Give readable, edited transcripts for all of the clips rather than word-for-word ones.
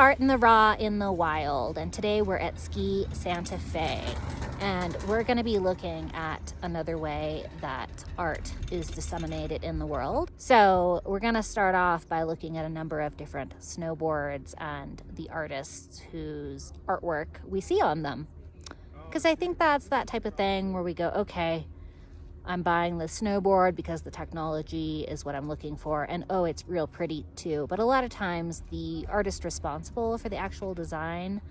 art in the raw in the wild, and today we're at Ski Santa Fe, and we're going to be looking at another way that art is disseminated in the world. So we're going to start off by looking at a number of different snowboards and the artists whose artwork we see on them, because I think that's that type of thing where we go, okay, I'm buying this snowboard because the technology is what I'm looking for, and oh, it's real pretty too. But a lot of times the artist responsible for the actual design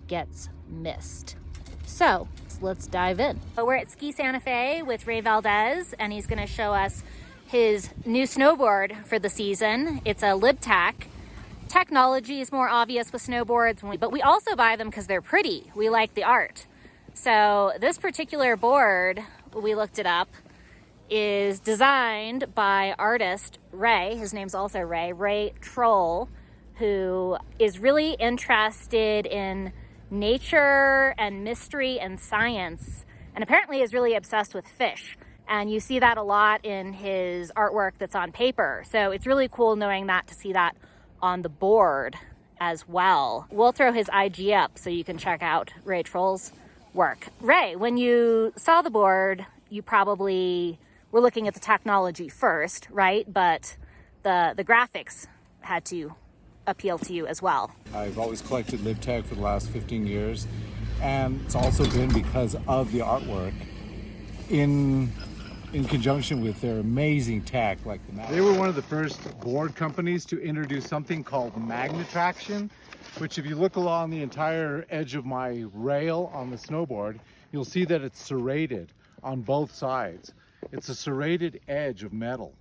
gets missed. So let's dive in. We're at Ski Santa Fe with Ray Valdez, and he's gonna show us his new snowboard for the season. It's a LibTac. Technology is more obvious with snowboards, but we also buy them because they're pretty. We like the art. So this particular board, we looked it up, is designed by artist Ray. His name's also Ray Troll, who is really interested in nature and mystery and science, and apparently is really obsessed with fish. And you see that a lot in his artwork that's on paper. So it's really cool knowing that, to see that on the board as well. We'll throw his IG up so you can check out Ray Troll's work. Ray, when you saw the board, you probably were looking at the technology first, right? But the graphics had to appeal to you as well. I've always collected LibTac for the last 15 years, and it's also been because of the artwork in conjunction with their amazing tech, like the Magne. They were one of the first board companies to introduce something called Magne-Traction, which if you look along the entire edge of my rail on the snowboard, you'll see that it's serrated on both sides. It's a serrated edge of metal.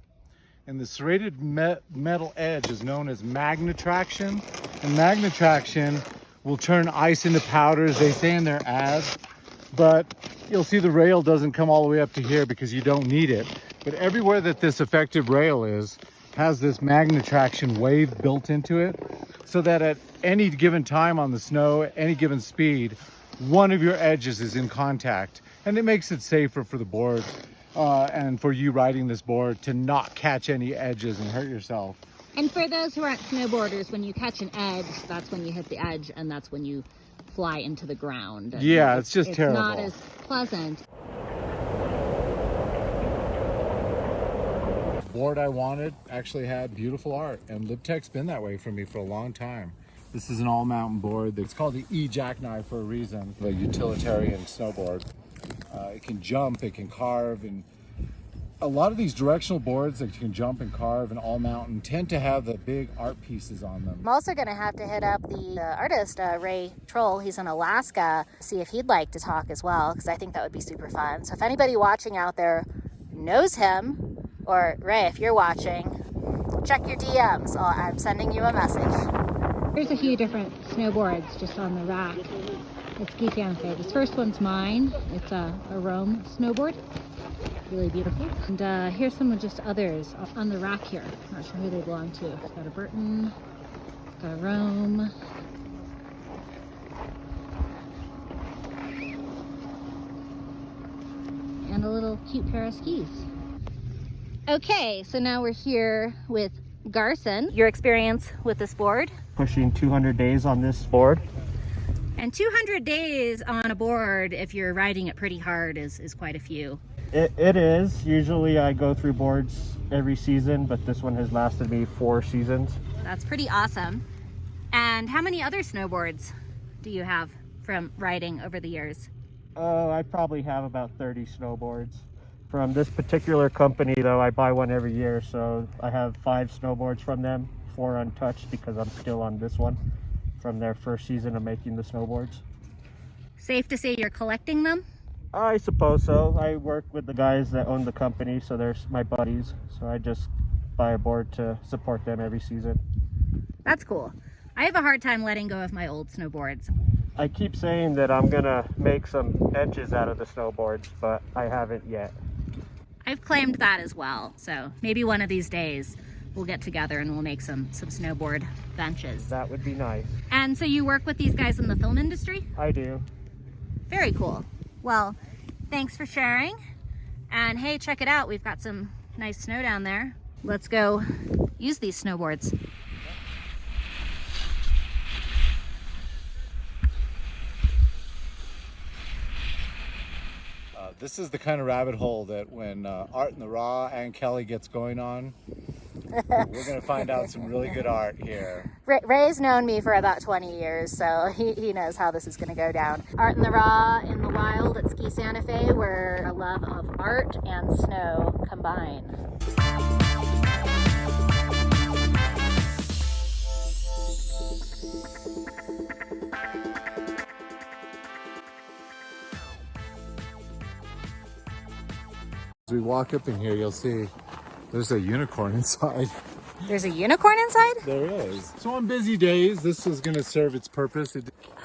And the serrated metal edge is known as Magne-Traction. And Magne-Traction will turn ice into powders. They say in their ads, but you'll see the rail doesn't come all the way up to here because you don't need it. But everywhere that this effective rail is, has this Magne-Traction wave built into it, so that at any given time on the snow, at any given speed, one of your edges is in contact. And it makes it safer for the board and for you riding this board to not catch any edges and hurt yourself. And for those who aren't snowboarders, when you catch an edge, that's when you hit the edge, and that's when you fly into the ground. And yeah, it's just terrible. It's not as pleasant. The board I wanted actually had beautiful art, and LibTac's been that way for me for a long time. This is an all-mountain board. It's called the E-Jackknife for a reason, a utilitarian snowboard. It can jump, it can carve, and a lot of these directional boards that can jump and carve and all-mountain tend to have the big art pieces on them. I'm also going to have to hit up the artist, Ray Troll. He's in Alaska, see if he'd like to talk as well, because I think that would be super fun. So if anybody watching out there knows him, or Ray, if you're watching, check your DMs. I'm sending you a message. There's a few different snowboards just on the rack at Ski Santa Fe. This first one's mine. It's a Rome snowboard. Really beautiful. And here's some of just others on the rack here. Not sure who they belong to. It's got a Burton, got a Rome. And a little cute pair of skis. Okay, so now we're here with Garson. Your experience with this board? Pushing 200 days on this board. And 200 days on a board, if you're riding it pretty hard, is quite a few. It is. Usually I go through boards every season, but this one has lasted me 4 seasons. That's pretty awesome. And how many other snowboards do you have from riding over the years? I probably have about 30 snowboards. From this particular company, though, I buy one every year, so I have 5 snowboards from them, 4 untouched because I'm still on this one from their first season of making the snowboards. Safe to say you're collecting them? I suppose so. I work with the guys that own the company, so they're my buddies. So I just buy a board to support them every season. That's cool. I have a hard time letting go of my old snowboards. I keep saying that I'm gonna make some edges out of the snowboards, but I haven't yet. I've claimed that as well. So maybe one of these days we'll get together and we'll make some snowboard benches. That would be nice. And so you work with these guys in the film industry? I do. Very cool. Well, thanks for sharing. And hey, check it out. We've got some nice snow down there. Let's go use these snowboards. This is the kind of rabbit hole that when Art in the Raw and Kelly gets going on, we're gonna find out some really good art here. Ray's known me for about 20 years, so he knows how this is going to go down. Art in the Raw in the wild at Ski Santa Fe, where a love of art and snow combine. As we walk up in here, you'll see there's a unicorn inside. There's a unicorn inside? There is. So on busy days, this is going to serve its purpose.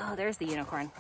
Oh, there's the unicorn.